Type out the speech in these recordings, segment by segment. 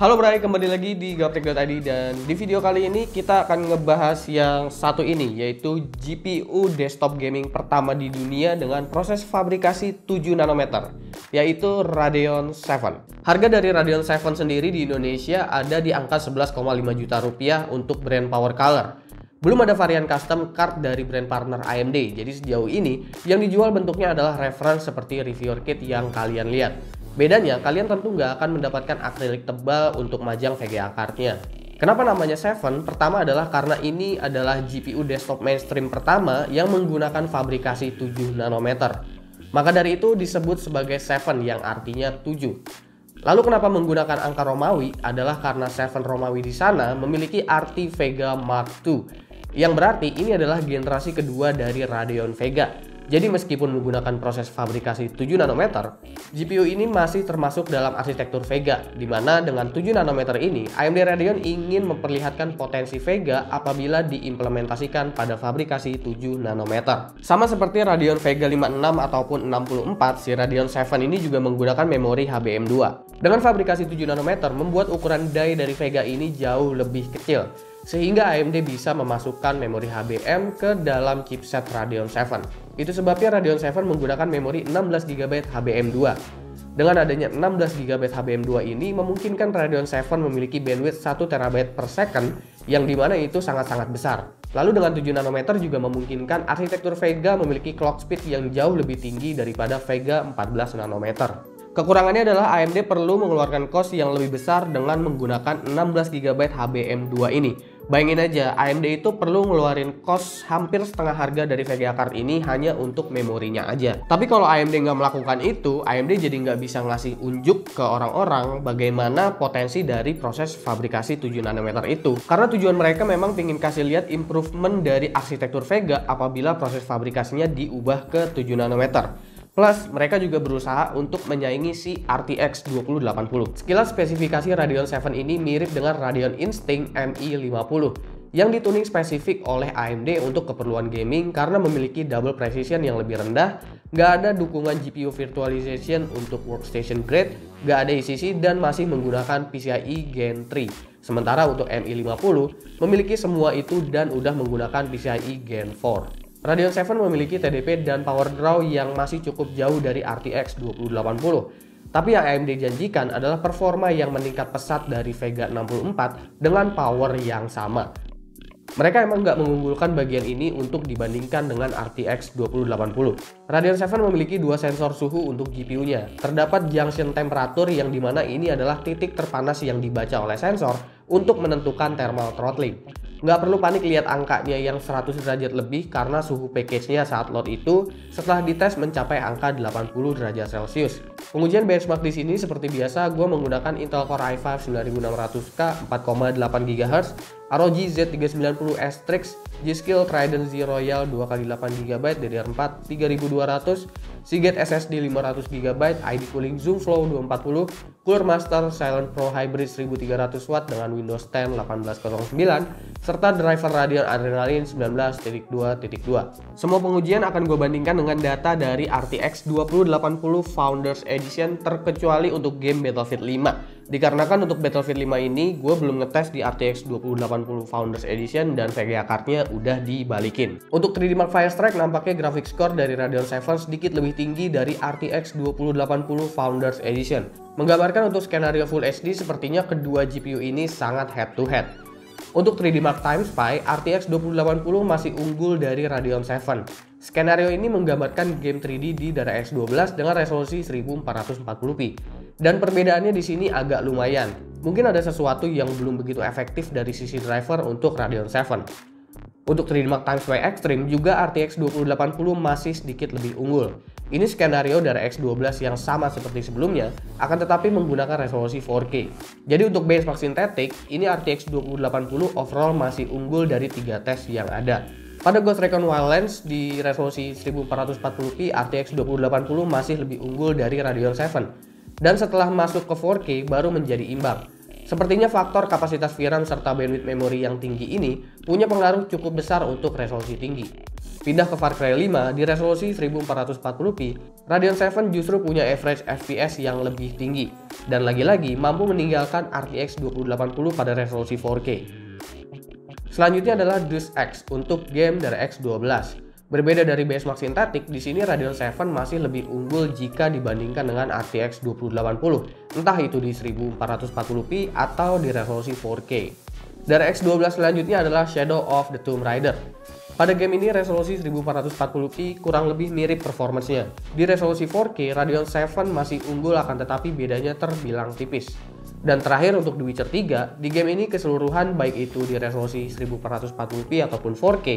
Halo Bray, kembali lagi di Gaptek.id, dan di video kali ini kita akan ngebahas yang satu ini, yaitu GPU desktop gaming pertama di dunia dengan proses fabrikasi 7 nanometer, yaitu Radeon 7. Harga dari Radeon 7 sendiri di Indonesia ada di angka 11,5 juta rupiah untuk brand Power Color. Belum ada varian custom card dari brand partner AMD, jadi sejauh ini yang dijual bentuknya adalah reference seperti reviewer kit yang kalian lihat. Bedanya, kalian tentu nggak akan mendapatkan akrilik tebal untuk majang VGA card-nya. Kenapa namanya 7? Pertama adalah karena ini adalah GPU desktop mainstream pertama yang menggunakan fabrikasi 7 nanometer. Maka dari itu disebut sebagai 7 yang artinya 7. Lalu kenapa menggunakan angka Romawi? Adalah karena 7 Romawi di sana memiliki arti Vega Mark II, yang berarti ini adalah generasi kedua dari Radeon Vega. Jadi meskipun menggunakan proses fabrikasi 7 nanometer, GPU ini masih termasuk dalam arsitektur Vega, di mana dengan 7 nanometer ini, AMD Radeon ingin memperlihatkan potensi Vega apabila diimplementasikan pada fabrikasi 7 nanometer. Sama seperti Radeon Vega 56 ataupun 64, si Radeon 7 ini juga menggunakan memori HBM2. Dengan fabrikasi 7 nanometer, membuat ukuran die dari Vega ini jauh lebih kecil, sehingga AMD bisa memasukkan memori HBM ke dalam chipset Radeon 7. Itu sebabnya Radeon 7 menggunakan memori 16GB HBM2. Dengan adanya 16GB HBM2 ini memungkinkan Radeon 7 memiliki bandwidth 1TB per second, yang dimana itu sangat-sangat besar. Lalu dengan 7 nanometer juga memungkinkan arsitektur Vega memiliki clock speed yang jauh lebih tinggi daripada Vega 14 nanometer. Kekurangannya adalah AMD perlu mengeluarkan cost yang lebih besar dengan menggunakan 16GB HBM2 ini. Bayangin aja, AMD itu perlu ngeluarin cost hampir setengah harga dari VGA card ini hanya untuk memorinya aja. Tapi kalau AMD nggak melakukan itu, AMD jadi nggak bisa ngasih unjuk ke orang-orang bagaimana potensi dari proses fabrikasi 7 nanometer itu. Karena tujuan mereka memang ingin kasih lihat improvement dari arsitektur Vega apabila proses fabrikasinya diubah ke 7 nanometer. Plus, mereka juga berusaha untuk menyaingi si RTX 2080. Sekilas spesifikasi Radeon 7 ini mirip dengan Radeon Instinct MI50 yang dituning spesifik oleh AMD untuk keperluan gaming karena memiliki double precision yang lebih rendah, nggak ada dukungan GPU virtualization untuk workstation grade, nggak ada ECC, dan masih menggunakan PCIe Gen 3. Sementara untuk MI50 memiliki semua itu dan udah menggunakan PCIe Gen 4. Radeon 7 memiliki TDP dan power draw yang masih cukup jauh dari RTX 2080. Tapi yang AMD janjikan adalah performa yang meningkat pesat dari Vega 64 dengan power yang sama. Mereka emang nggak mengunggulkan bagian ini untuk dibandingkan dengan RTX 2080. Radeon 7 memiliki dua sensor suhu untuk GPU-nya. Terdapat junction temperatur yang dimana ini adalah titik terpanas yang dibaca oleh sensor untuk menentukan thermal throttling. Nggak perlu panik lihat angkanya yang 100 derajat lebih karena suhu package-nya saat load itu setelah dites mencapai angka 80 derajat Celcius. Pengujian benchmark di sini seperti biasa, gue menggunakan Intel Core i5 9600K 4,8 GHz, ROG Z390 Strix, G-Skill Trident Z Royal 2x8GB DDR4 3200, Seagate SSD 500GB, ID Cooling Zoomflow 240, Cooler Master Silent Pro Hybrid 1300W dengan Windows 10 1809, serta driver Radeon Adrenalin 19.2.2. Semua pengujian akan gue bandingkan dengan data dari RTX 2080 Founders Edition terkecuali untuk game Battlefield 5. Dikarenakan untuk Battlefield 5 ini gue belum ngetes di RTX 2080 Founders Edition dan VGA card-nya udah dibalikin. Untuk 3D Mark Firestrike nampaknya graphics core dari Radeon 7 sedikit lebih tinggi dari RTX 2080 Founders Edition. Menggambarkan untuk skenario Full HD sepertinya kedua GPU ini sangat head to head. Untuk 3D Mark Time Spy, RTX 2080 masih unggul dari Radeon 7. Skenario ini menggambarkan game 3D di DirectX 12 dengan resolusi 1440p. Dan perbedaannya di sini agak lumayan. Mungkin ada sesuatu yang belum begitu efektif dari sisi driver untuk Radeon 7. Untuk 3D Mark Time Spy Extreme juga RTX 2080 masih sedikit lebih unggul. Ini skenario dari X12 yang sama seperti sebelumnya, akan tetapi menggunakan resolusi 4K. Jadi untuk benchmark sintetik, ini RTX 2080 overall masih unggul dari 3 tes yang ada. Pada Ghost Recon Wildlands di resolusi 1440p RTX 2080 masih lebih unggul dari Radeon 7. Dan setelah masuk ke 4K baru menjadi imbang. Sepertinya faktor kapasitas VRAM serta bandwidth memori yang tinggi ini punya pengaruh cukup besar untuk resolusi tinggi. Pindah ke Far Cry 5 di resolusi 1440p, Radeon 7 justru punya average FPS yang lebih tinggi dan lagi-lagi mampu meninggalkan RTX 2080 pada resolusi 4K. Selanjutnya adalah Deus Ex untuk game DirectX 12. Berbeda dari benchmark sintetik, di sini Radeon 7 masih lebih unggul jika dibandingkan dengan RTX 2080, entah itu di 1440p atau di resolusi 4K. DirectX 12 selanjutnya adalah Shadow of the Tomb Raider. Pada game ini resolusi 1440p kurang lebih mirip performance-nya. Di resolusi 4K, Radeon 7 masih unggul akan tetapi bedanya terbilang tipis. Dan terakhir untuk The Witcher 3, di game ini keseluruhan baik itu di resolusi 1440p ataupun 4K,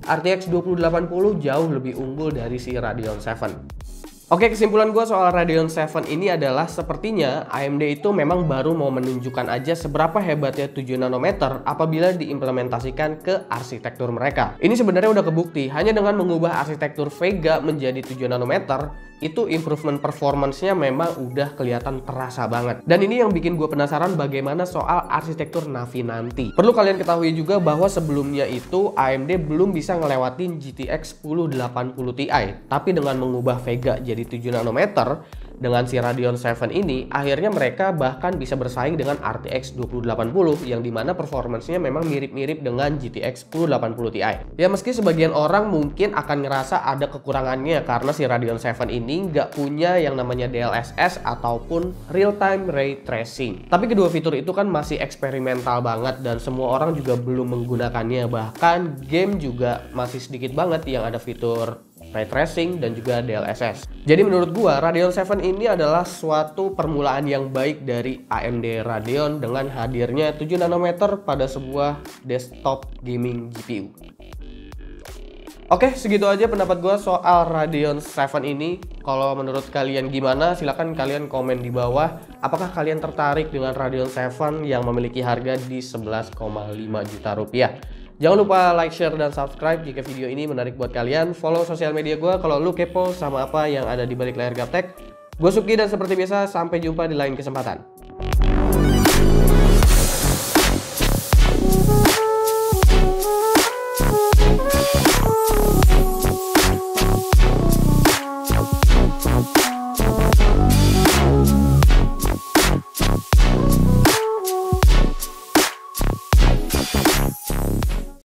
RTX 2080 jauh lebih unggul dari si Radeon 7. Oke, kesimpulan gue soal Radeon 7 ini adalah sepertinya AMD itu memang baru mau menunjukkan aja seberapa hebatnya 7 nanometer apabila diimplementasikan ke arsitektur mereka. Ini sebenarnya udah kebukti, hanya dengan mengubah arsitektur Vega menjadi 7 nanometer, itu improvement performance-nya memang udah kelihatan terasa banget. Dan ini yang bikin gue penasaran bagaimana soal arsitektur Navi nanti. Perlu kalian ketahui juga bahwa sebelumnya itu AMD belum bisa ngelewatin GTX 1080 Ti, tapi dengan mengubah Vega jadi 7 nanometer dengan si Radeon 7 ini, akhirnya mereka bahkan bisa bersaing dengan RTX 2080 yang dimana performance-nya memang mirip-mirip dengan GTX 1080 Ti. Ya meski sebagian orang mungkin akan ngerasa ada kekurangannya karena si Radeon 7 ini nggak punya yang namanya DLSS ataupun real-time ray tracing. Tapi kedua fitur itu kan masih eksperimental banget dan semua orang juga belum menggunakannya. Bahkan game juga masih sedikit banget yang ada fitur ray tracing dan juga DLSS. Jadi menurut gua Radeon 7 ini adalah suatu permulaan yang baik dari AMD Radeon dengan hadirnya 7 nanometer pada sebuah desktop gaming GPU. Oke, segitu aja pendapat gua soal Radeon 7 ini. Kalau menurut kalian gimana? Silahkan kalian komen di bawah. Apakah kalian tertarik dengan Radeon 7 yang memiliki harga di 11,5 juta rupiah? Jangan lupa like, share, dan subscribe jika video ini menarik buat kalian. Follow sosial media gue kalau lu kepo sama apa yang ada di balik layar Gaptek. Gue Suki dan seperti biasa sampai jumpa di lain kesempatan.